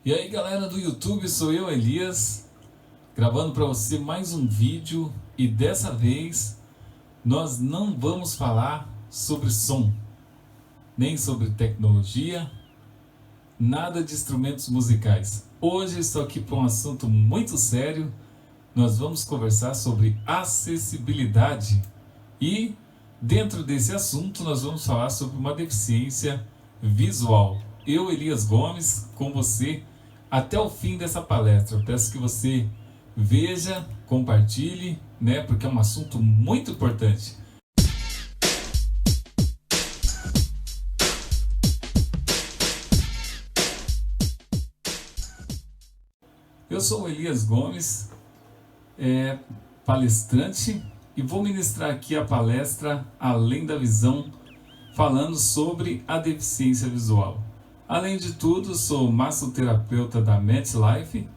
E aí galera do YouTube, sou eu, Elias, gravando para você mais um vídeo, e dessa vez nós não vamos falar sobre som, nem sobre tecnologia, nada de instrumentos musicais. Hoje estou aqui para um assunto muito sério. Nós vamos conversar sobre acessibilidade e dentro desse assunto nós vamos falar sobre uma deficiência visual. Eu, Elias Gomes, com você até o fim dessa palestra. Eu peço que você veja, compartilhe, porque é um assunto muito importante. Eu sou o Elias Gomes, palestrante, e vou ministrar aqui a palestra Além da Visão, falando sobre a deficiência visual. Além de tudo, sou massoterapeuta da MetLife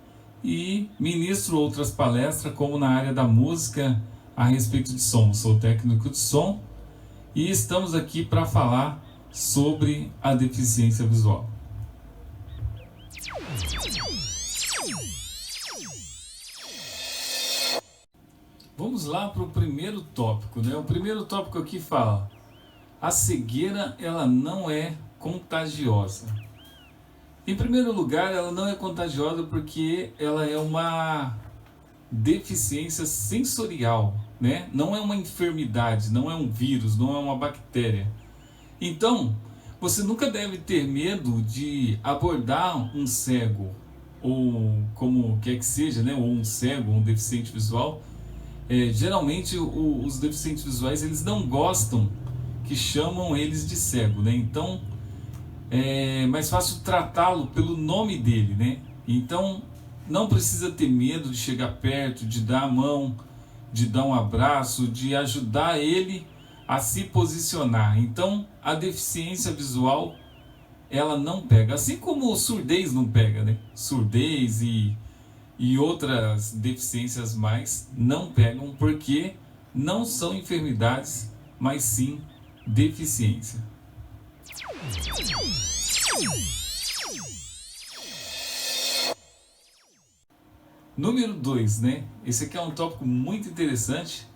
e ministro outras palestras, como na área da música, a respeito de som. Sou técnico de som e estamos aqui para falar sobre a deficiência visual. Vamos lá para o primeiro tópico, O primeiro tópico aqui fala: a cegueira, ela não é contagiosa. Em primeiro lugar, ela não é contagiosa porque ela é uma deficiência sensorial, Não é uma enfermidade, não é um vírus, não é uma bactéria. Então, você nunca deve ter medo de abordar um cego, ou como quer que seja, ou um cego, um deficiente visual. Geralmente os deficientes visuais, eles não gostam que chamam eles de cego, Então é mais fácil tratá-lo pelo nome dele, Então não precisa ter medo de chegar perto, de dar a mão, de dar um abraço, de ajudar ele a se posicionar. Então a deficiência visual, ela não pega, assim como surdez não pega, Surdez e outras deficiências mais não pegam, porque não são enfermidades, mas sim deficiência. Número 2, Esse aqui é um tópico muito interessante.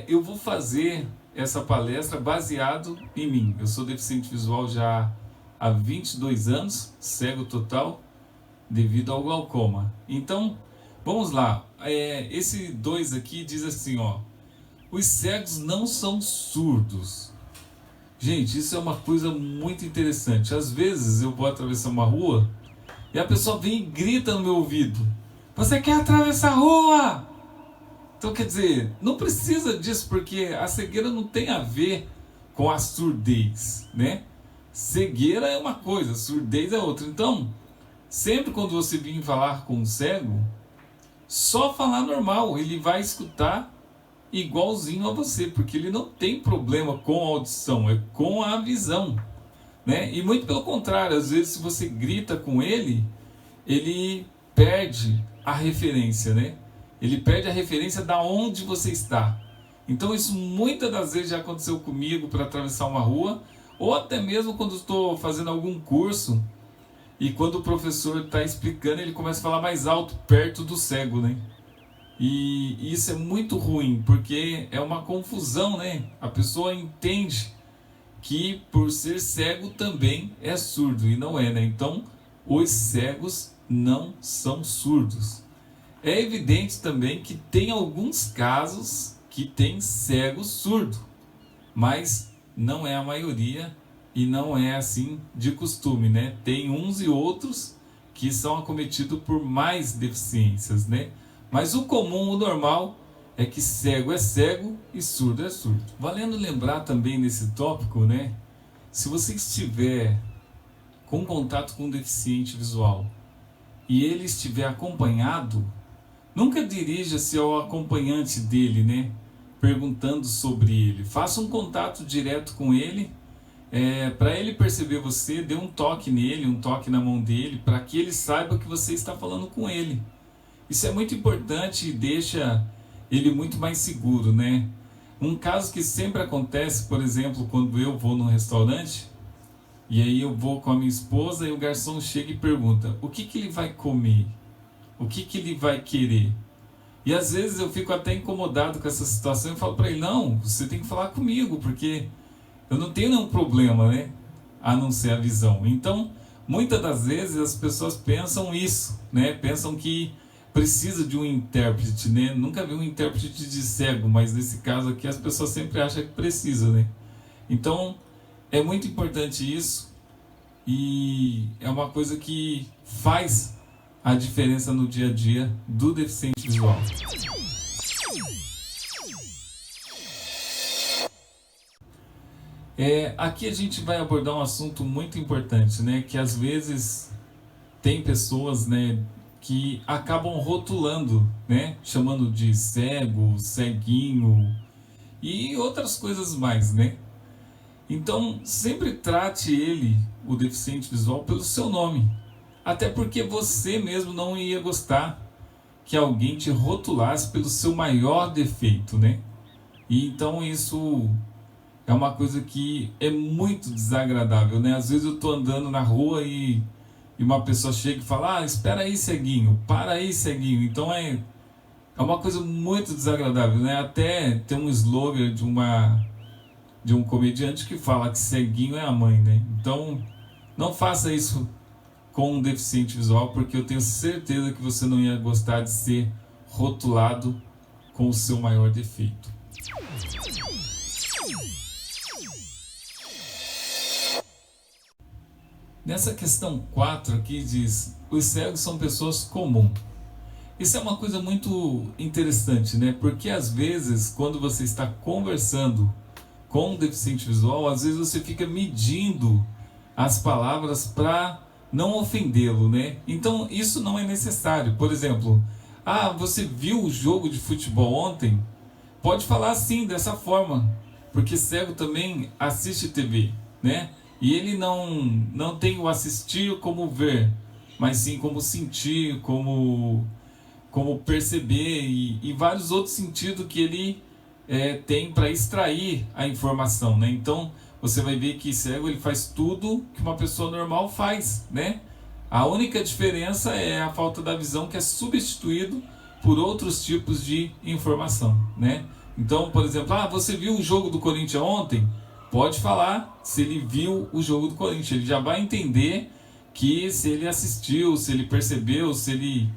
Eu vou fazer essa palestra baseado em mim. Eu sou deficiente visual já há 22 anos, cego total, devido ao glaucoma. Então, vamos lá. Esse 2 aqui diz assim, os cegos não são surdos. Gente, isso é uma coisa muito interessante. Às vezes eu vou atravessar uma rua e a pessoa vem e grita no meu ouvido: "Você quer atravessar a rua?" Então, quer dizer, não precisa disso, porque a cegueira não tem a ver com a surdez, Cegueira é uma coisa, surdez é outra. Então, sempre quando você vir falar com um cego, só falar normal, ele vai escutar igualzinho a você, porque ele não tem problema com a audição, é com a visão, E muito pelo contrário, às vezes se você grita com ele, ele perde a referência, Ele perde a referência da onde você está. Então isso muitas das vezes já aconteceu comigo para atravessar uma rua, ou até mesmo quando estou fazendo algum curso, e quando o professor está explicando, ele começa a falar mais alto, perto do cego, E isso é muito ruim, porque é uma confusão, A pessoa entende que por ser cego também é surdo, e não é, Então, os cegos não são surdos. É evidente também que tem alguns casos que tem cego surdo, mas não é a maioria e não é assim de costume, Tem uns e outros que são acometidos por mais deficiências, Mas o comum, o normal, é que cego é cego e surdo é surdo. Valendo lembrar também nesse tópico, Se você estiver com contato com um deficiente visual e ele estiver acompanhado, nunca dirija-se ao acompanhante dele, perguntando sobre ele. Faça um contato direto com ele, para ele perceber você, dê um toque nele, um toque na mão dele, para que ele saiba que você está falando com ele. Isso é muito importante e deixa ele muito mais seguro, Um caso que sempre acontece, por exemplo, quando eu vou num restaurante E aí eu vou com a minha esposa e o garçom chega e pergunta: o que que ele vai comer? O que que ele vai querer? E às vezes eu fico até incomodado com essa situação e falo para ele: não, você tem que falar comigo, porque eu não tenho nenhum problema, né? A não ser a visão. Então, muitas das vezes as pessoas pensam isso, né? Pensam que precisa de um intérprete, né? Nunca vi um intérprete de cego, mas nesse caso aqui as pessoas sempre acham que precisa, né? Então, é muito importante isso e é uma coisa que faz a diferença no dia a dia do deficiente visual. Aqui a gente vai abordar um assunto muito importante, né? Que às vezes tem pessoas, né, que acabam rotulando, né? Chamando de cego, ceguinho e outras coisas mais, né? Então, sempre trate ele, o deficiente visual, pelo seu nome. Até porque você mesmo não ia gostar que alguém te rotulasse pelo seu maior defeito, né? E então isso é uma coisa que é muito desagradável, né? Às vezes eu tô andando na rua e uma pessoa chega e fala: ah, espera aí, ceguinho, para aí, ceguinho. Então é uma coisa muito desagradável, né? Até tem um slogan de um comediante que fala que ceguinho é a mãe, né? Então não faça isso com um deficiente visual, porque eu tenho certeza que você não ia gostar de ser rotulado com o seu maior defeito. Nessa questão 4 aqui diz: os cegos são pessoas comuns. Isso é uma coisa muito interessante, né? Porque às vezes, quando você está conversando com um deficiente visual, às vezes você fica medindo as palavras para não ofendê-lo, né? Então isso não é necessário. Por exemplo: ah, você viu o jogo de futebol ontem? Pode falar assim, dessa forma, porque cego também assiste TV, né? E ele não tem o assistir como ver, mas sim como sentir, como perceber e vários outros sentidos que ele tem para extrair a informação, né? Então você vai ver que cego ele faz tudo que uma pessoa normal faz, né? A única diferença é a falta da visão, que é substituído por outros tipos de informação, né? Então, por exemplo: ah, você viu o jogo do Corinthians ontem? Pode falar se ele viu o jogo do Corinthians. Ele já vai entender que se ele assistiu, se ele percebeu, se ele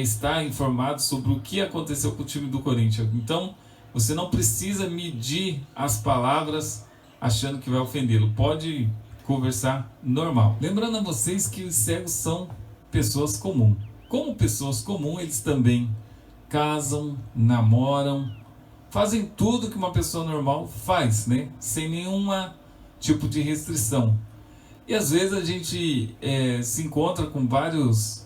está informado sobre o que aconteceu com o time do Corinthians. Então, você não precisa medir as palavras achando que vai ofendê-lo. Pode conversar normal. Lembrando a vocês que os cegos são pessoas comuns. Como pessoas comuns, eles também casam, namoram, fazem tudo que uma pessoa normal faz, né? Sem nenhuma tipo de restrição. E às vezes a gente se encontra com vários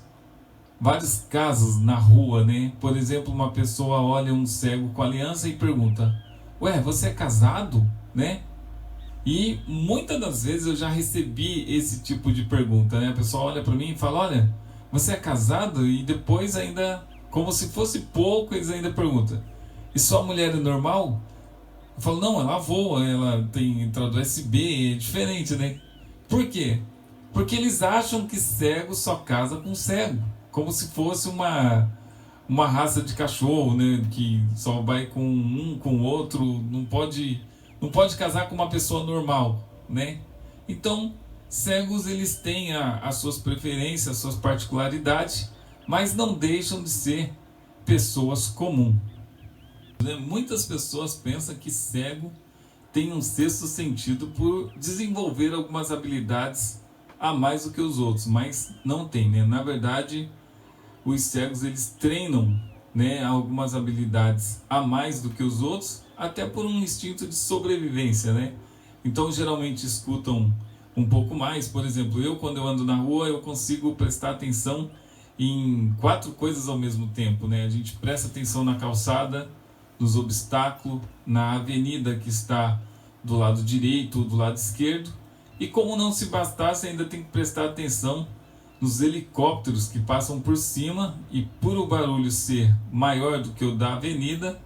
casos na rua, né? Por exemplo, uma pessoa olha um cego com aliança e pergunta: ué, você é casado? Né? E muitas das vezes eu já recebi esse tipo de pergunta, né? A pessoa olha para mim e fala: olha, você é casado? E depois ainda, como se fosse pouco, eles ainda perguntam: e sua mulher é normal? Eu falo: não, ela voa, ela tem entrada USB, é diferente, né? Por quê? Porque eles acham que cego só casa com cego, como se fosse uma raça de cachorro, né? Que só vai com um, com o outro, não pode casar com uma pessoa normal, né? Então, cegos eles têm as suas preferências, as suas particularidades, mas não deixam de ser pessoas comuns. Muitas pessoas pensam que cego tem um sexto sentido por desenvolver algumas habilidades a mais do que os outros, mas não tem, né? Na verdade, os cegos eles treinam, né, algumas habilidades a mais do que os outros, até por um instinto de sobrevivência, né? Então geralmente escutam um pouco mais. Por exemplo, quando eu ando na rua, eu consigo prestar atenção em 4 coisas ao mesmo tempo, né? A gente presta atenção na calçada, nos obstáculos, na avenida que está do lado direito ou do lado esquerdo, e como não se bastasse, ainda tem que prestar atenção nos helicópteros que passam por cima, e por o barulho ser maior do que o da avenida,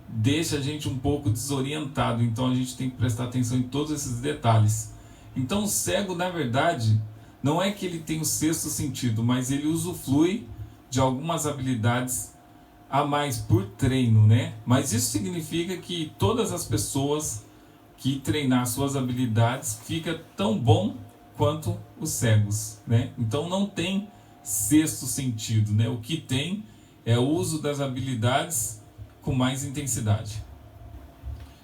deixa a gente um pouco desorientado. Então a gente tem que prestar atenção em todos esses detalhes. Então o cego, na verdade, não é que ele tem o sexto sentido, mas ele usufrui de algumas habilidades a mais por treino, né? Mas isso significa que todas as pessoas que treinar suas habilidades fica tão bom quanto os cegos, né? Então não tem sexto sentido, né? O que tem é o uso das habilidades com mais intensidade.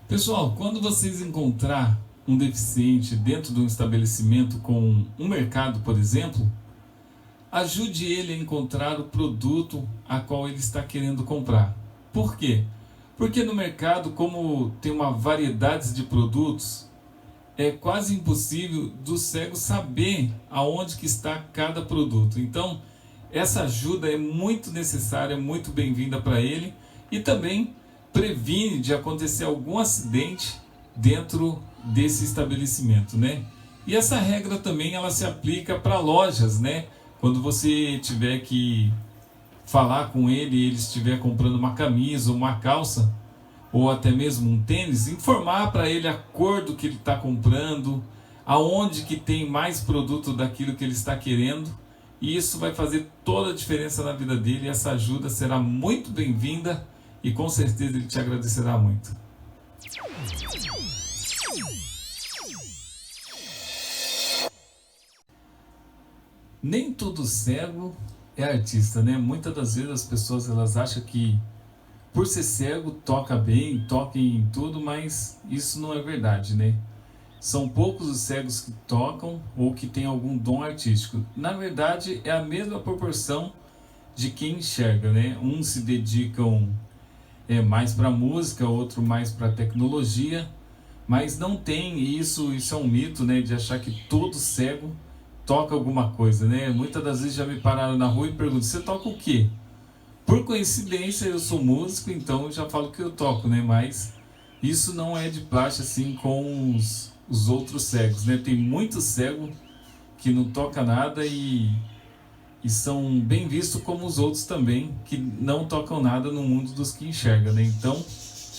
Pessoal, quando vocês encontrar um deficiente dentro de um estabelecimento com um mercado, por exemplo, ajude ele a encontrar o produto a qual ele está querendo comprar. Por quê? Porque no mercado, como tem uma variedade de produtos, é quase impossível do cego saber aonde que está cada produto. Então, essa ajuda é muito necessária, muito bem-vinda para ele, e também previne de acontecer algum acidente dentro desse estabelecimento, né? E essa regra também ela se aplica para lojas, né? Quando você tiver que falar com ele e ele estiver comprando uma camisa ou uma calça, ou até mesmo um tênis, informar para ele a cor do que ele está comprando, aonde que tem mais produto daquilo que ele está querendo, e isso vai fazer toda a diferença na vida dele. E essa ajuda será muito bem-vinda e com certeza ele te agradecerá muito. Nem todo cego é artista, né? Muitas das vezes as pessoas elas acham que por ser cego toca bem, toca em tudo, mas isso não é verdade, né? São poucos os cegos que tocam ou que têm algum dom artístico. Na verdade, é a mesma proporção de quem enxerga, né? Uns se dedicam mais para música, outro mais para tecnologia, mas não tem isso é um mito, né? De achar que todo cego toca alguma coisa, né? Muitas das vezes já me pararam na rua e perguntam: você toca o quê? Por coincidência eu sou músico, então eu já falo que eu toco, né? Mas isso não é de praxe assim com os outros cegos, né? Tem muito cego que não toca nada e são bem vistos como os outros também, que não tocam nada no mundo dos que enxergam, né? Então,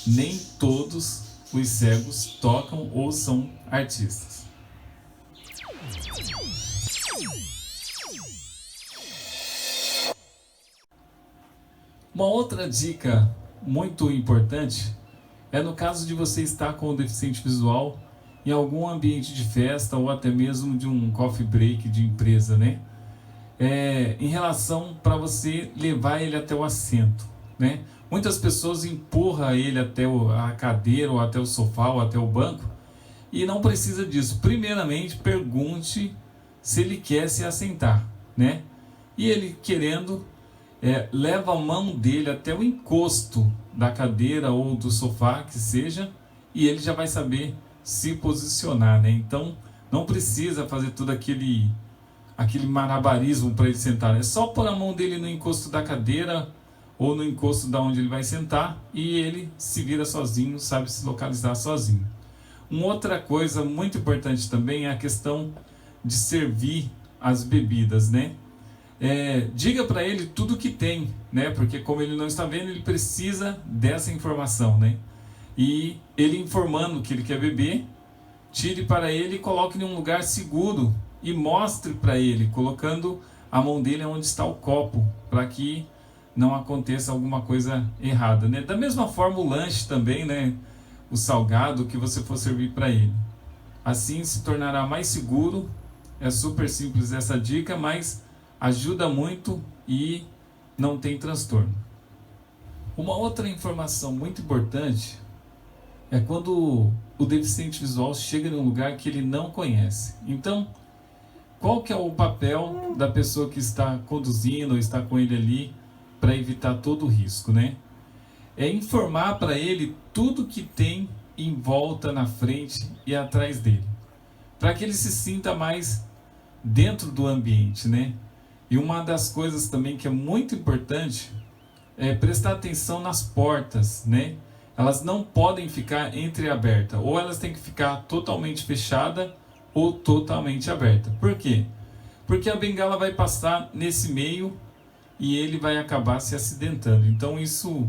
nem todos os cegos tocam ou são artistas. Uma outra dica muito importante é no caso de você estar com um deficiente visual em algum ambiente de festa ou até mesmo de um coffee break de empresa, né? Em relação para você levar ele até o assento, né? Muitas pessoas empurram ele até a cadeira ou até o sofá ou até o banco e não precisa disso. Primeiramente, pergunte se ele quer se assentar, né? E ele querendo, leva a mão dele até o encosto da cadeira ou do sofá, que seja, e ele já vai saber se posicionar, né? Então, não precisa fazer todo aquele malabarismo para ele sentar. É só pôr a mão dele no encosto da cadeira ou no encosto da onde ele vai sentar e ele se vira sozinho, sabe se localizar sozinho. Uma outra coisa muito importante também é a questão de servir as bebidas, né? Diga para ele tudo que tem, né? Porque como ele não está vendo, ele precisa dessa informação, né? E ele informando que ele quer beber, tire para ele e coloque em um lugar seguro e mostre para ele, colocando a mão dele onde está o copo, para que não aconteça alguma coisa errada, né? Da mesma forma o lanche também, né? O salgado que você for servir para ele. Assim se tornará mais seguro. É super simples essa dica, mas ajuda muito e não tem transtorno. Uma outra informação muito importante é quando o deficiente visual chega em um lugar que ele não conhece. Então, qual que é o papel da pessoa que está conduzindo ou está com ele ali para evitar todo o risco, né? É informar para ele tudo que tem em volta, na frente e atrás dele, para que ele se sinta mais dentro do ambiente, né? E uma das coisas também que é muito importante é prestar atenção nas portas, né? Elas não podem ficar entreabertas, ou elas têm que ficar totalmente fechada ou totalmente aberta. Por quê? Porque a bengala vai passar nesse meio e ele vai acabar se acidentando. Então isso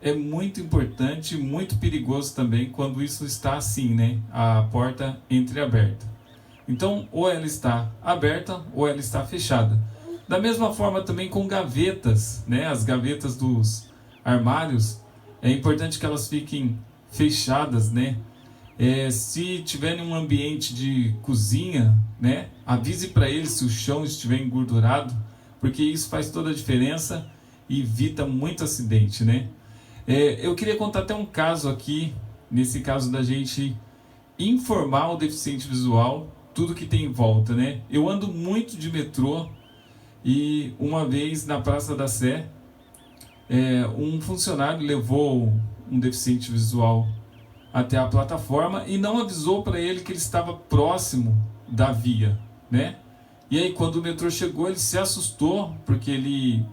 é muito importante, muito perigoso também quando isso está assim, né? A porta entreaberta. Então, ou ela está aberta ou ela está fechada. Da mesma forma também com gavetas, né? As gavetas dos armários, é importante que elas fiquem fechadas, né? Se tiver em um ambiente de cozinha, né, avise para ele se o chão estiver engordurado, porque isso faz toda a diferença e evita muito acidente, né? Eu queria contar até um caso aqui, nesse caso da gente informar o deficiente visual tudo que tem em volta, né? Eu ando muito de metrô e uma vez na Praça da Sé, um funcionário levou um deficiente visual até a plataforma e não avisou para ele que ele estava próximo da via, né? E aí quando o metrô chegou, ele se assustou porque ele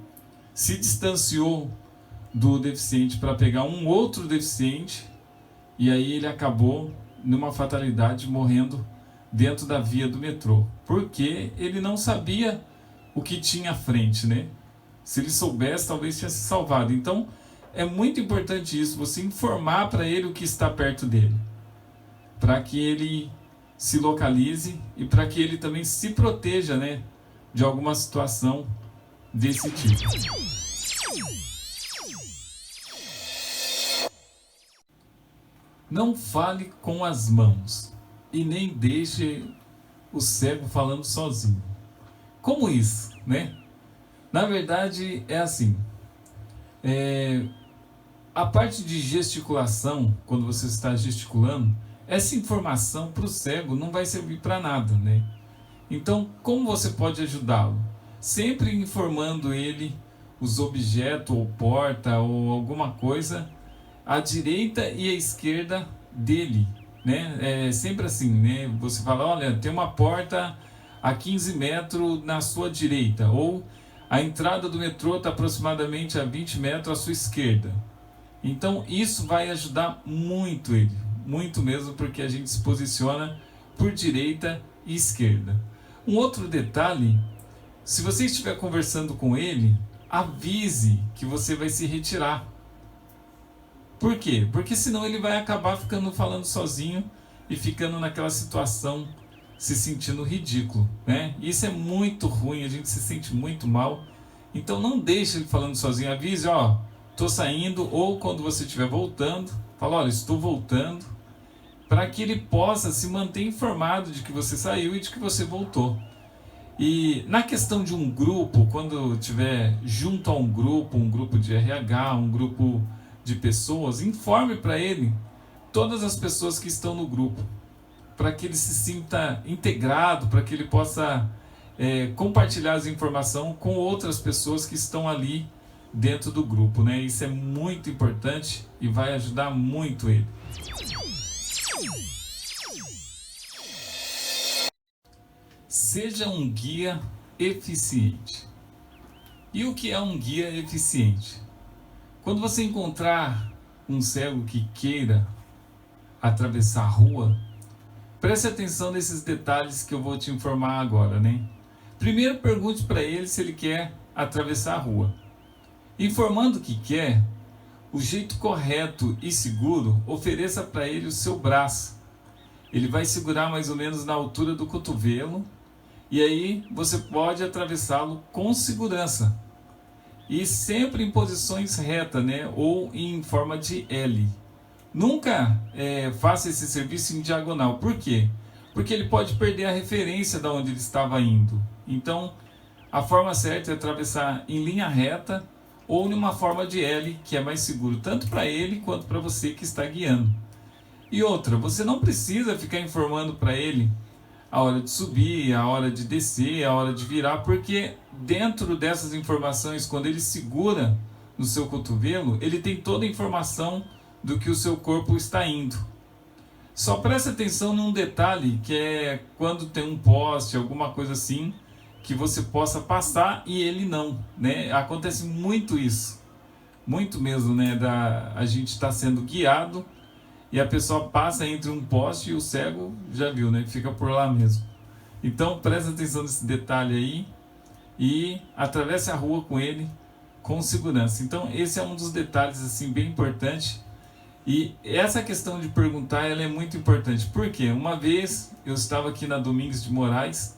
se distanciou do deficiente para pegar um outro deficiente e aí ele acabou numa fatalidade morrendo dentro da via do metrô, porque ele não sabia o que tinha à frente, né? Se ele soubesse, talvez tinha se salvado. Então, é muito importante isso, você informar para ele o que está perto dele, para que ele se localize e para que ele também se proteja, né, de alguma situação desse tipo. Não fale com as mãos e nem deixe o cego falando sozinho. Como isso, né? Na verdade é assim, a parte de gesticulação, quando você está gesticulando, essa informação para o cego não vai servir para nada, né? Então, como você pode ajudá-lo? Sempre informando ele os objetos, ou porta, ou alguma coisa, à direita e à esquerda dele, né? É sempre assim, né? Você fala, olha, tem uma porta a 15 metros na sua direita, ou a entrada do metrô está aproximadamente a 20 metros à sua esquerda. Então isso vai ajudar muito ele, muito mesmo, porque a gente se posiciona por direita e esquerda. Um outro detalhe, se você estiver conversando com ele, avise que você vai se retirar. Por quê? Porque senão ele vai acabar falando sozinho e ficando naquela situação, se sentindo ridículo, né? Isso é muito ruim, a gente se sente muito mal. Então não deixe ele falando sozinho, avise, ó, estou saindo, ou quando você estiver voltando, fala, olha, estou voltando, para que ele possa se manter informado de que você saiu e de que você voltou. E na questão de um grupo, quando estiver junto a um grupo de RH, um grupo de pessoas, informe para ele todas as pessoas que estão no grupo, para que ele se sinta integrado, para que ele possa compartilhar as informações com outras pessoas que estão ali dentro do grupo, né? Isso é muito importante e vai ajudar muito ele. Seja um guia eficiente. E o que é um guia eficiente? Quando você encontrar um cego que queira atravessar a rua, preste atenção nesses detalhes que eu vou te informar agora, né? Primeiro, pergunte para ele se ele quer atravessar a rua. Informando que quer, o jeito correto e seguro, ofereça para ele o seu braço. Ele vai segurar mais ou menos na altura do cotovelo e aí você pode atravessá-lo com segurança. E sempre em posições retas, né? Ou em forma de L. Nunca faça esse serviço em diagonal. Por quê? Porque ele pode perder a referência de onde ele estava indo. Então, a forma certa é atravessar em linha reta ou numa forma de L, que é mais seguro, tanto para ele quanto para você que está guiando. E outra, você não precisa ficar informando para ele a hora de subir, a hora de descer, a hora de virar, porque dentro dessas informações, quando ele segura no seu cotovelo, ele tem toda a informação do que o seu corpo está indo. Só preste atenção num detalhe, que é quando tem um poste, alguma coisa assim, que você possa passar e ele não, né? Acontece muito isso, muito mesmo, né? A gente está sendo guiado e a pessoa passa entre um poste e o cego, já viu, né? Fica por lá mesmo. Então preste atenção nesse detalhe aí e atravesse a rua com ele com segurança. Então esse é um dos detalhes assim bem importante. E essa questão de perguntar, ela é muito importante. Por quê? Uma vez eu estava aqui na Domingos de Moraes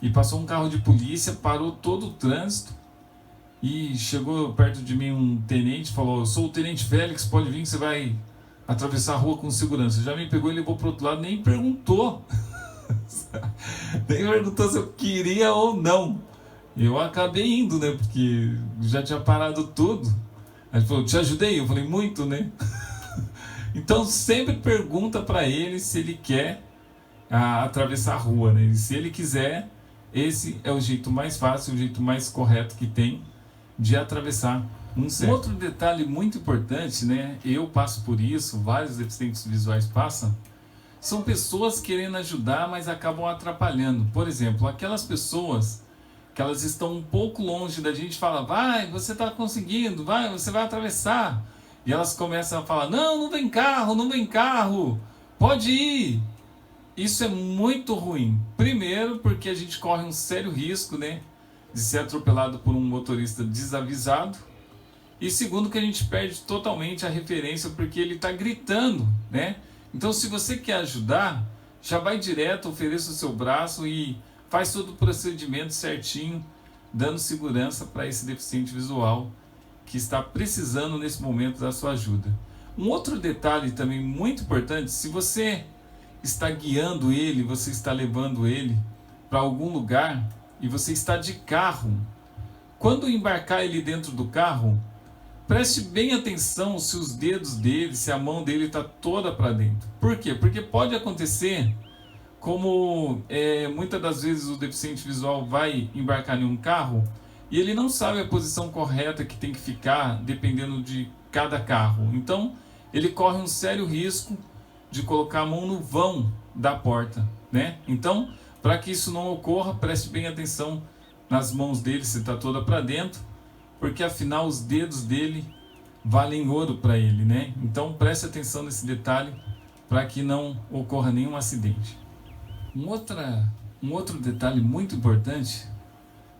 e passou um carro de polícia, parou todo o trânsito e chegou perto de mim um tenente, falou: eu sou o tenente Félix, pode vir que você vai atravessar a rua com segurança. Já me pegou e levou para o outro lado, nem perguntou. Nem perguntou se eu queria ou não. Eu acabei indo, né? Porque já tinha parado tudo. Aí ele falou: te ajudei? Eu falei: muito, né? Então sempre pergunta para ele se ele quer atravessar a rua, né? E se ele quiser, esse é o jeito mais fácil, o jeito mais correto que tem de atravessar um cerco. Outro detalhe muito importante, né? Eu passo por isso, vários deficientes visuais passam. São pessoas querendo ajudar, mas acabam atrapalhando. Por exemplo, aquelas pessoas que elas estão um pouco longe da gente, fala: vai, você está conseguindo, vai, você vai atravessar. E elas começam a falar: não, não vem carro, não vem carro, pode ir. Isso é muito ruim. Primeiro, porque a gente corre um sério risco, né, de ser atropelado por um motorista desavisado. E segundo, que a gente perde totalmente a referência, porque ele está gritando, né? Então, se você quer ajudar, já vai direto, ofereça o seu braço e faz todo o procedimento certinho, dando segurança para esse deficiente visual que está precisando nesse momento da sua ajuda. Um outro detalhe também muito importante: se você está guiando ele, você está levando ele para algum lugar e você está de carro, quando embarcar ele dentro do carro, preste bem atenção se os dedos dele, se a mão dele está toda para dentro. Por quê? Porque pode acontecer, como muitas das vezes o deficiente visual vai embarcar em um carro e ele não sabe a posição correta que tem que ficar dependendo de cada carro. Então ele corre um sério risco de colocar a mão no vão da porta, né? Então, para que isso não ocorra, preste bem atenção nas mãos dele, se está toda para dentro, porque afinal os dedos dele valem ouro para ele, né? Então preste atenção nesse detalhe para que não ocorra nenhum acidente. Um outro detalhe muito importante: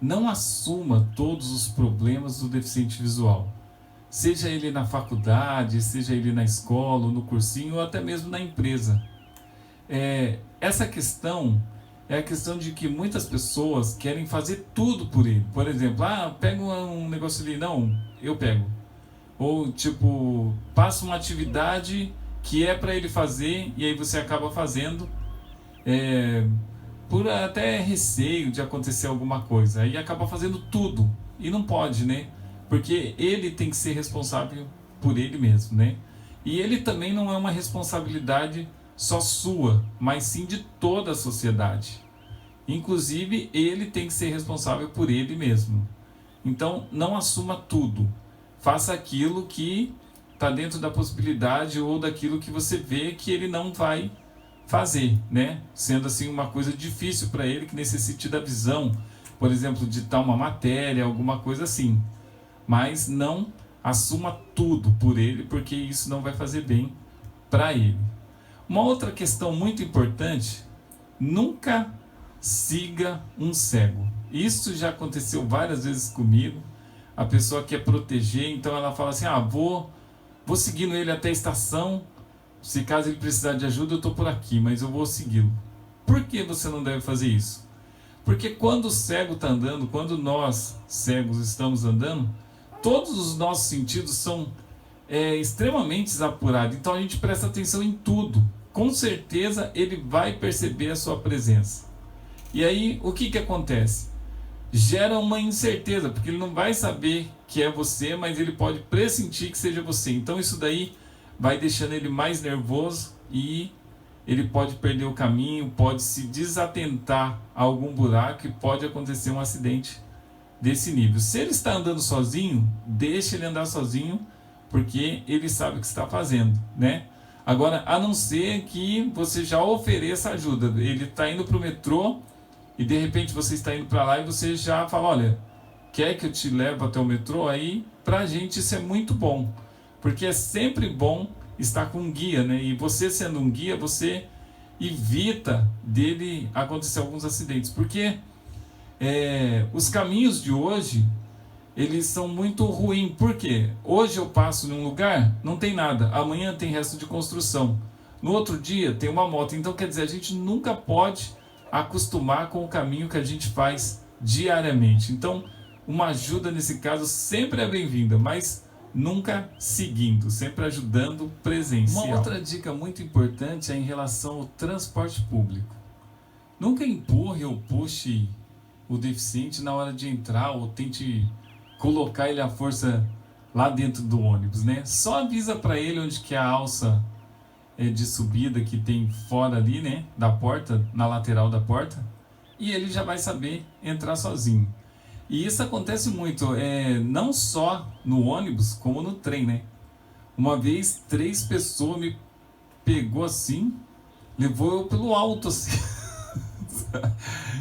não assuma todos os problemas do deficiente visual. Seja ele na faculdade, seja ele na escola, no cursinho ou até mesmo na empresa. Essa questão é a questão de que muitas pessoas querem fazer tudo por ele. Por exemplo, pega um negócio ali, não, eu pego. Ou tipo, passa uma atividade que é para ele fazer e aí você acaba fazendo por até receio de acontecer alguma coisa. Aí acaba fazendo tudo e não pode, né? Porque ele tem que ser responsável por ele mesmo, né? E ele também não é uma responsabilidade só sua, mas sim de toda a sociedade. Inclusive, ele tem que ser responsável por ele mesmo. Então, não assuma tudo. Faça aquilo que está dentro da possibilidade ou daquilo que você vê que ele não vai fazer, né? Sendo assim uma coisa difícil para ele, que necessite da visão, por exemplo, ditar uma matéria, alguma coisa assim. Mas não assuma tudo por ele, porque isso não vai fazer bem para ele. Uma outra questão muito importante: nunca siga um cego. Isso já aconteceu várias vezes comigo. A pessoa quer proteger, então ela fala assim: vou seguindo ele até a estação, se caso ele precisar de ajuda eu estou por aqui, mas eu vou segui-lo. Por que você não deve fazer isso? Porque quando o cego está andando, quando nós cegos estamos andando, todos os nossos sentidos são extremamente apurados. Então a gente presta atenção em tudo. Com certeza ele vai perceber a sua presença. E aí o que acontece? Gera uma incerteza, porque ele não vai saber que é você, mas ele pode pressentir que seja você. Então isso daí vai deixando ele mais nervoso e ele pode perder o caminho, pode se desatentar a algum buraco e pode acontecer um acidente desse nível. Se ele está andando sozinho, deixe ele andar sozinho, porque ele sabe o que está fazendo, né? Agora, a não ser que você já ofereça ajuda. Ele está indo para o metrô e de repente você está indo para lá e você já fala: olha, quer que eu te leve até o metrô? Aí, para a gente isso é muito bom, porque é sempre bom estar com um guia, né? E você sendo um guia, você evita dele acontecer alguns acidentes, porque os caminhos de hoje eles são muito ruins. Por quê? Hoje eu passo num lugar, não tem nada. Amanhã tem resto de construção. No outro dia tem uma moto. Então, quer dizer, a gente nunca pode acostumar com o caminho que a gente faz diariamente. Então, uma ajuda nesse caso sempre é bem-vinda, mas nunca seguindo, sempre ajudando presencial. Uma outra dica muito importante é em relação ao transporte público. Nunca empurre ou puxe o deficiente na hora de entrar ou tente colocar ele à força lá dentro do ônibus, né? Só avisa para ele onde que é a alça de subida que tem fora ali, né, da porta, na lateral da porta, e ele já vai saber entrar sozinho. E isso acontece muito, não só no ônibus, como no trem, né? Uma vez 3 pessoas me pegou assim, levou eu pelo alto assim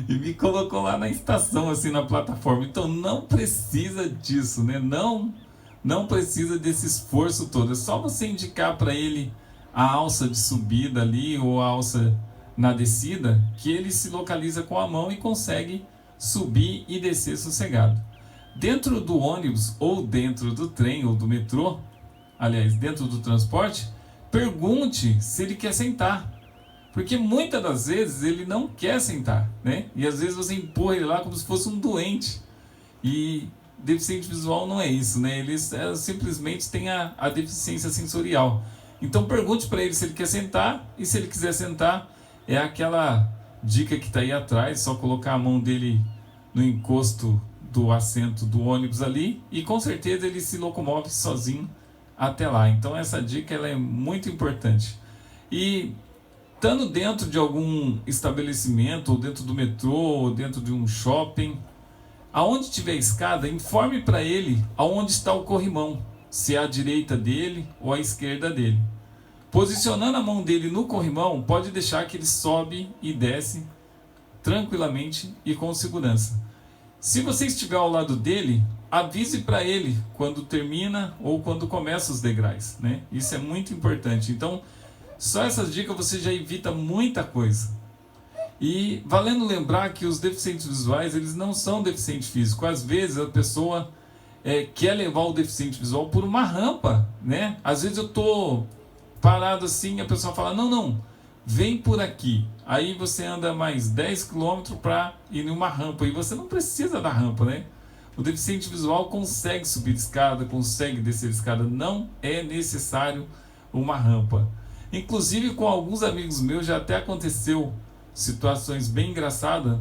e me colocou lá na estação, assim, na plataforma. Então não precisa disso, né? Não precisa desse esforço todo. É só você indicar para ele a alça de subida ali ou a alça na descida, que ele se localiza com a mão e consegue subir e descer sossegado. Dentro do ônibus ou dentro do trem ou do metrô, aliás, dentro do transporte, pergunte se ele quer sentar. Porque muitas das vezes ele não quer sentar, né? E às vezes você empurra ele lá como se fosse um doente. E deficiente visual não é isso, né? Eles simplesmente têm a deficiência sensorial. Então pergunte para ele se ele quer sentar, e se ele quiser sentar, é aquela dica que está aí atrás, só colocar a mão dele no encosto do assento do ônibus ali, e com certeza ele se locomove sozinho até lá. Então essa dica ela é muito importante. E estando dentro de algum estabelecimento, ou dentro do metrô, ou dentro de um shopping, aonde tiver escada, informe para ele aonde está o corrimão, se é à direita dele ou à esquerda dele. Posicionando a mão dele no corrimão, pode deixar que ele sobe e desce tranquilamente e com segurança. Se você estiver ao lado dele, avise para ele quando termina ou quando começa os degraus, né? Isso é muito importante. Então, só essas dicas você já evita muita coisa. E valendo lembrar que os deficientes visuais, eles não são deficientes físicos. Às vezes a pessoa quer levar o deficiente visual por uma rampa, né? Às vezes eu estou parado assim e a pessoa fala, não, vem por aqui. Aí você anda mais 10 km para ir em uma rampa, e você não precisa da rampa, né? O deficiente visual consegue subir escada, consegue descer escada, não é necessário uma rampa. Inclusive com alguns amigos meus já até aconteceu situações bem engraçadas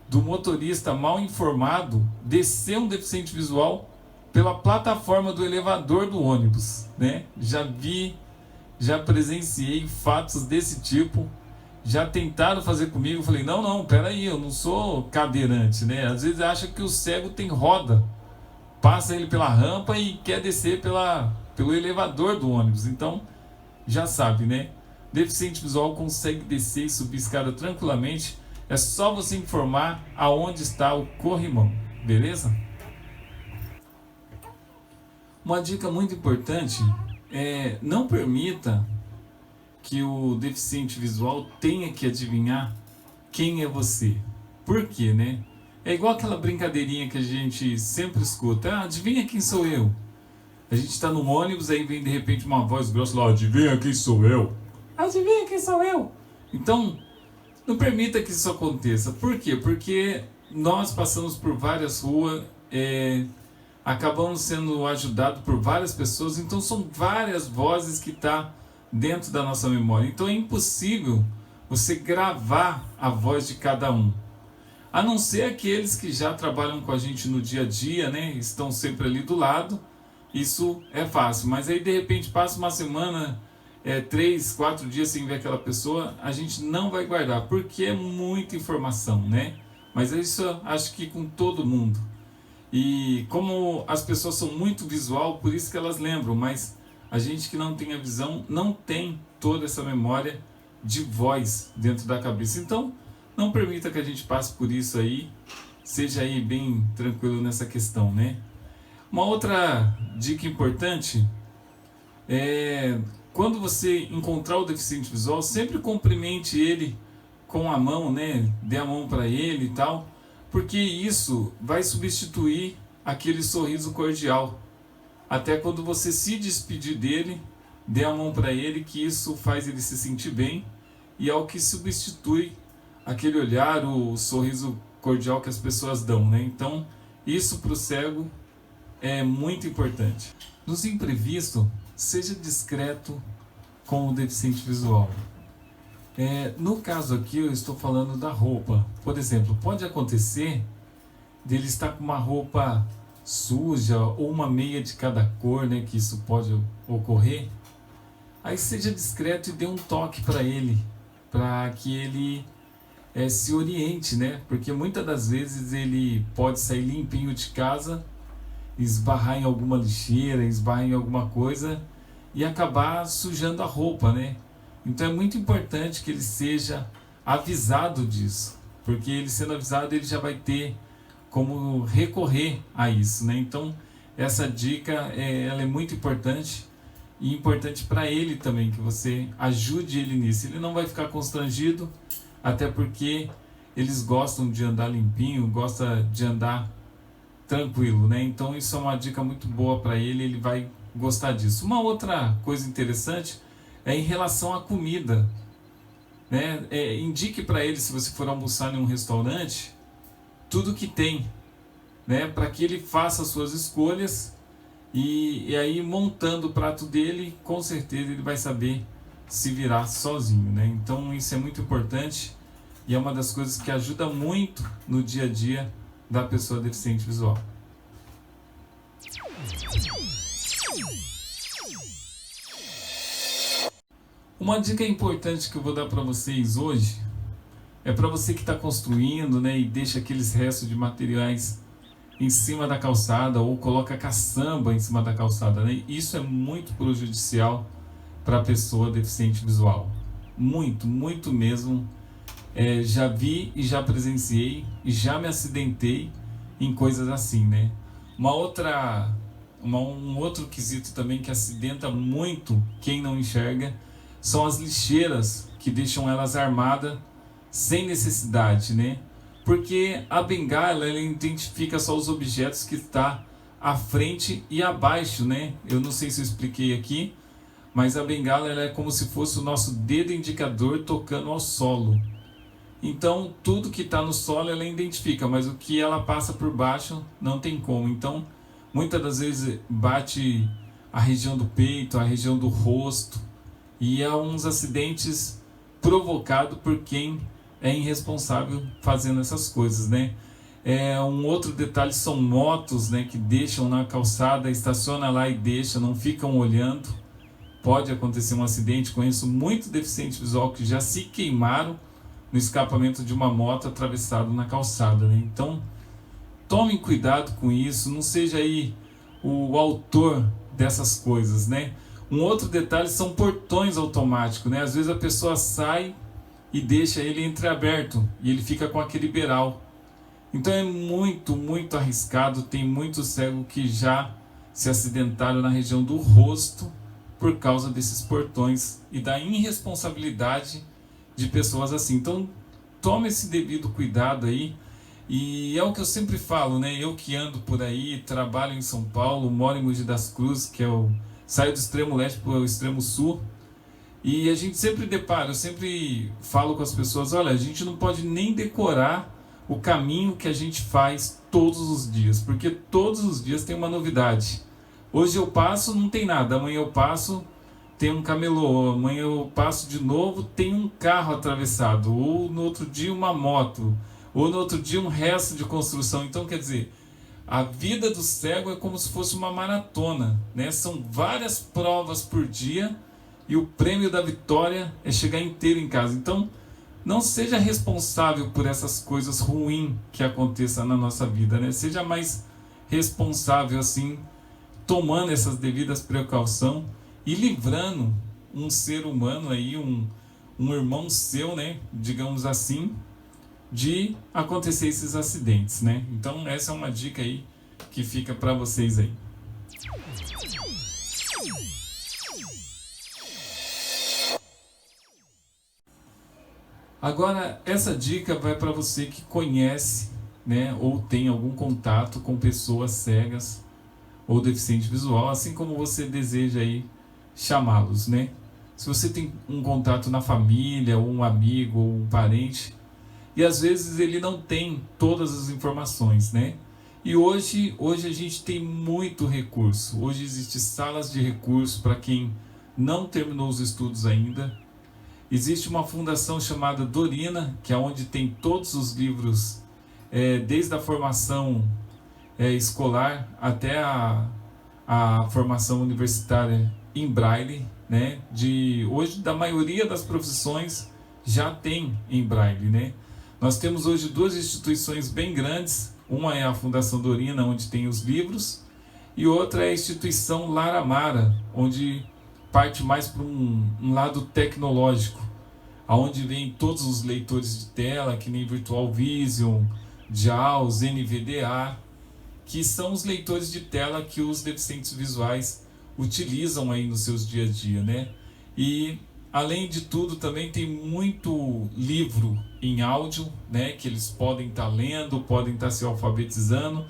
do motorista mal informado descer um deficiente visual pela plataforma do elevador do ônibus, né? Já presenciei fatos desse tipo. Já tentaram fazer comigo, eu falei, não, peraí, eu não sou cadeirante, né? Às vezes acha que o cego tem roda, passa ele pela rampa e quer descer pelo elevador do ônibus. Então, já sabe, né? Deficiente visual consegue descer e subir escada tranquilamente. É só você informar aonde está o corrimão, beleza? Uma dica muito importante é não permita que o deficiente visual tenha que adivinhar quem é você. Por quê, né? É igual aquela brincadeirinha que a gente sempre escuta. Adivinha quem sou eu? A gente está no ônibus, aí vem de repente uma voz grossa lá, adivinha quem sou eu? Adivinha quem sou eu? Então, não permita que isso aconteça. Por quê? Porque nós passamos por várias ruas, acabamos sendo ajudados por várias pessoas, então são várias vozes que estão dentro da nossa memória. Então é impossível você gravar a voz de cada um. A não ser aqueles que já trabalham com a gente no dia a dia, né? Estão sempre ali do lado. Isso é fácil. Mas aí de repente passa uma semana, 3, 4 dias sem ver aquela pessoa, a gente não vai guardar, porque é muita informação, né? Mas isso eu acho que com todo mundo. E como as pessoas são muito visual, por isso que elas lembram, mas a gente que não tem a visão não tem toda essa memória de voz dentro da cabeça. Então, não permita que a gente passe por isso aí, seja aí bem tranquilo nessa questão, né? Uma outra dica importante é quando você encontrar o deficiente visual, sempre cumprimente ele com a mão, né? Dê a mão para ele e tal, porque isso vai substituir aquele sorriso cordial. Até quando você se despedir dele, dê a mão para ele, que isso faz ele se sentir bem e é o que substitui aquele olhar, o sorriso cordial que as pessoas dão, né? Então, isso para o cego é muito importante. Nos imprevistos, seja discreto com o deficiente visual. No caso aqui, eu estou falando da roupa. Por exemplo, pode acontecer dele estar com uma roupa suja ou uma meia de cada cor, né, que isso pode ocorrer. Aí seja discreto e dê um toque para ele, para que ele se oriente, né? Porque muitas das vezes ele pode sair limpinho de casa, esbarrar em alguma lixeira, esbarrar em alguma coisa e acabar sujando a roupa, né? Então é muito importante que ele seja avisado disso, porque ele sendo avisado ele já vai ter como recorrer a isso, né? Então essa dica ela é muito importante e importante para ele também, que você ajude ele nisso. Ele não vai ficar constrangido, até porque eles gostam de andar limpinho, gostam de andar tranquilo, né? Então isso é uma dica muito boa para ele, ele vai gostar disso. Uma outra coisa interessante é em relação à comida, né? Indique para ele, se você for almoçar em um restaurante, tudo que tem, né? Para que ele faça as suas escolhas e aí montando o prato dele, com certeza ele vai saber se virar sozinho, né? Então isso é muito importante e é uma das coisas que ajuda muito no dia a dia da pessoa deficiente visual. Uma dica importante que eu vou dar para vocês hoje é para você que está construindo, né, e deixa aqueles restos de materiais em cima da calçada ou coloca caçamba em cima da calçada, né? Isso é muito prejudicial para a pessoa deficiente visual. Muito, muito mesmo. Já vi e já presenciei e já me acidentei em coisas assim, né? Um outro quesito também que acidenta muito quem não enxerga são as lixeiras que deixam elas armadas sem necessidade, né? Porque a bengala ela identifica só os objetos que está à frente e abaixo, né? Eu não sei se eu expliquei aqui, mas a bengala ela é como se fosse o nosso dedo indicador tocando ao solo. Então tudo que está no solo ela identifica, mas o que ela passa por baixo não tem como. Então muitas das vezes bate a região do peito, a região do rosto, e há uns acidentes provocados por quem é irresponsável fazendo essas coisas, né? Um outro detalhe são motos, né, que deixam na calçada, estaciona lá e deixa, não ficam olhando. Pode acontecer um acidente. Conheço muito deficiente visual que já se queimaram no escapamento de uma moto atravessado na calçada, né? Então tomem cuidado com isso, não seja aí o autor dessas coisas, né? Um outro detalhe são portões automáticos, né? Às vezes a pessoa sai e deixa ele entreaberto e ele fica com aquele beiral. Então é muito, muito arriscado. Tem muitos cegos que já se acidentaram na região do rosto por causa desses portões e da irresponsabilidade de pessoas assim. Então tome esse devido cuidado aí. E é o que eu sempre falo, né? Eu que ando por aí, trabalho em São Paulo, moro em Mogi das Cruzes, que é saio do extremo leste para o extremo sul. E a gente sempre depara, eu sempre falo com as pessoas, olha, a gente não pode nem decorar o caminho que a gente faz todos os dias, porque todos os dias tem uma novidade. Hoje eu passo, não tem nada, amanhã eu passo, tem um camelô, amanhã eu passo de novo, tem um carro atravessado, ou no outro dia uma moto, ou no outro dia um resto de construção. Então, quer dizer, a vida do cego é como se fosse uma maratona, né? São várias provas por dia e o prêmio da vitória é chegar inteiro em casa. Então, não seja responsável por essas coisas ruins que aconteçam na nossa vida, né? Seja mais responsável assim, tomando essas devidas precauções e livrando um ser humano aí, um irmão seu, né? Digamos assim, de acontecer esses acidentes, né? Então essa é uma dica aí que fica para vocês aí. Agora essa dica vai para você que conhece né, ou tem algum contato com pessoas cegas ou deficiente visual, assim como você deseja aí chamá-los, né? Se você tem um contato na família, ou um amigo, ou um parente, e às vezes ele não tem todas as informações, né? E hoje a gente tem muito recurso. Hoje existem salas de recurso para quem não terminou os estudos ainda. Existe uma fundação chamada Dorina, que é onde tem todos os livros, desde a formação escolar até a formação universitária em Braille, né? Hoje, da maioria das profissões já tem em Braille, né? Nós temos hoje duas instituições bem grandes. Uma é a Fundação Dorina, onde tem os livros, e outra é a instituição Laramara, onde parte mais para um lado tecnológico, onde vem todos os leitores de tela, que nem Virtual Vision, JAWS, NVDA, que são os leitores de tela que os deficientes visuais utilizam aí nos seus dia a dia, né? E além de tudo, também tem muito livro em áudio, né, que eles podem estar lendo, podem estar se alfabetizando,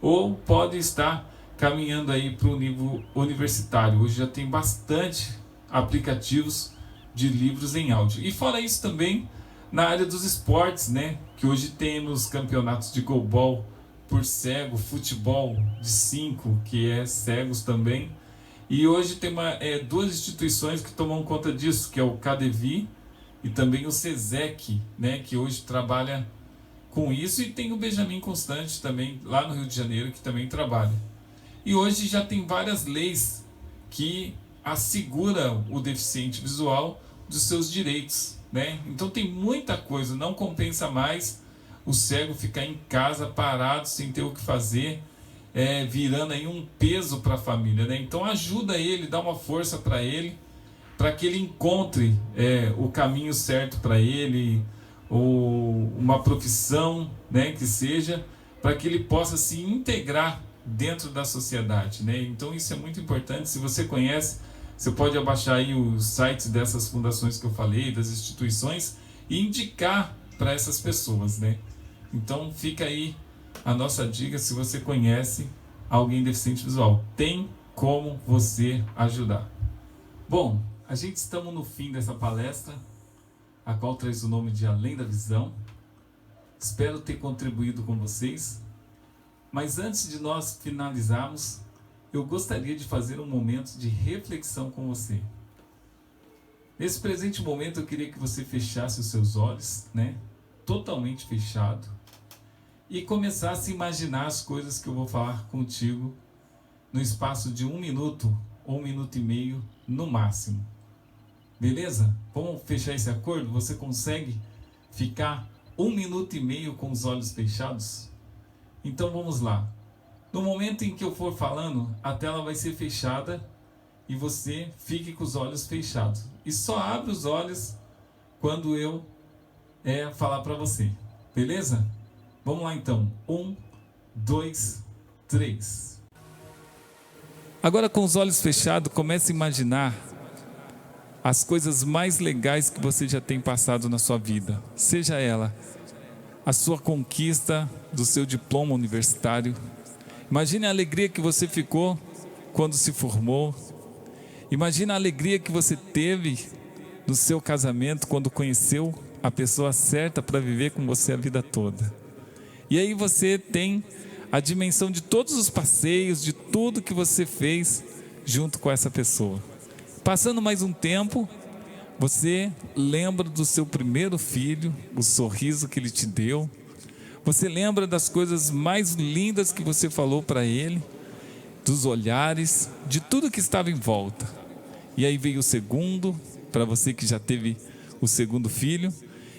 ou podem estar caminhando aí para o nível universitário. Hoje já tem bastante aplicativos de livros em áudio. E fora isso também, na área dos esportes, né, que hoje temos campeonatos de goalball por cego, futebol de 5, que é cegos também. E hoje tem duas instituições que tomam conta disso, que é o CADEVI e também o SESEC, né, que hoje trabalha com isso, e tem o Benjamin Constante também, lá no Rio de Janeiro, que também trabalha. E hoje já tem várias leis que asseguram o deficiente visual dos seus direitos, né? Então tem muita coisa, não compensa mais o cego ficar em casa parado, sem ter o que fazer, virando aí um peso para a família, né? Então ajuda ele, dá uma força para que ele encontre o caminho certo para ele, ou uma profissão, né, que seja, para que ele possa se integrar dentro da sociedade, né? Então isso é muito importante. Se você conhece, você pode abaixar aí os sites dessas fundações que eu falei, das instituições, e indicar para essas pessoas, né? Então fica aí a nossa dica. Se você conhece alguém deficiente visual, tem como você ajudar. Bom, a gente estamos no fim dessa palestra, a qual traz o nome de Além da Visão. Espero ter contribuído com vocês, mas antes de nós finalizarmos, eu gostaria de fazer um momento de reflexão com você. Nesse presente momento eu queria que você fechasse os seus olhos, né, totalmente fechado, e começasse a imaginar as coisas que eu vou falar contigo no espaço de 1 minuto ou 1 minuto e meio no máximo. Beleza? Vamos fechar esse acordo? Você consegue ficar 1 minuto e meio com os olhos fechados? Então vamos lá. No momento em que eu for falando, a tela vai ser fechada e você fique com os olhos fechados. E só abre os olhos quando eu falar para você. Beleza? Vamos lá então. 1, 2, 3. Agora, com os olhos fechados, comece a imaginar as coisas mais legais que você já tem passado na sua vida. Seja ela a sua conquista do seu diploma universitário. Imagine a alegria que você ficou quando se formou. Imagine a alegria que você teve no seu casamento, quando conheceu a pessoa certa para viver com você a vida toda. E aí você tem a dimensão de todos os passeios, de tudo que você fez junto com essa pessoa. Passando mais um tempo, você lembra do seu primeiro filho, o sorriso que ele te deu. Você lembra das coisas mais lindas que você falou para ele, dos olhares, de tudo que estava em volta. E aí veio o segundo, para você que já teve o segundo filho.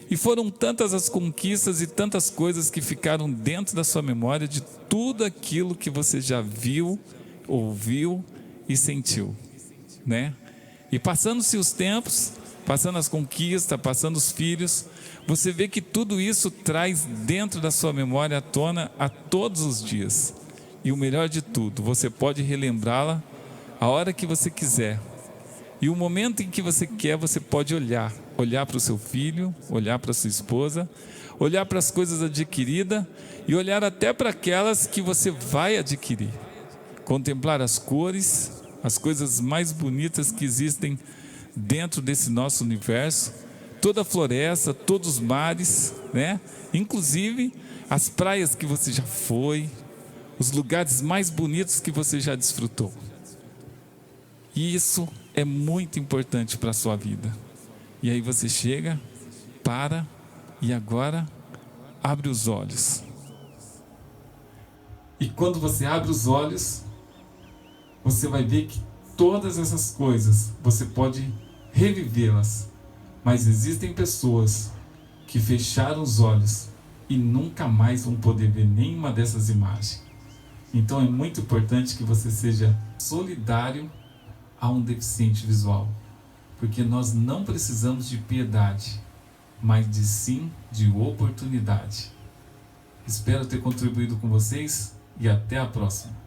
E foram tantas as conquistas e tantas coisas que ficaram dentro da sua memória, de tudo aquilo que você já viu, ouviu e sentiu, né? E passando-se os tempos, passando as conquistas, passando os filhos, você vê que tudo isso traz dentro da sua memória à tona a todos os dias. E o melhor de tudo, você pode relembrá-la a hora que você quiser. E o momento em que você quer, você pode olhar olhar para o seu filho, olhar para a sua esposa, olhar para as coisas adquiridas e olhar até para aquelas que você vai adquirir. Contemplar as cores, as coisas mais bonitas que existem dentro desse nosso universo, toda a floresta, todos os mares, né? Inclusive as praias que você já foi, os lugares mais bonitos que você já desfrutou. E isso é muito importante para a sua vida. E aí você chega, para e agora abre os olhos. E quando você abre os olhos, você vai ver que todas essas coisas você pode revivê-las. Mas existem pessoas que fecharam os olhos e nunca mais vão poder ver nenhuma dessas imagens. Então é muito importante que você seja solidário a um deficiente visual, porque nós não precisamos de piedade, mas de sim de oportunidade. Espero ter contribuído com vocês e até a próxima.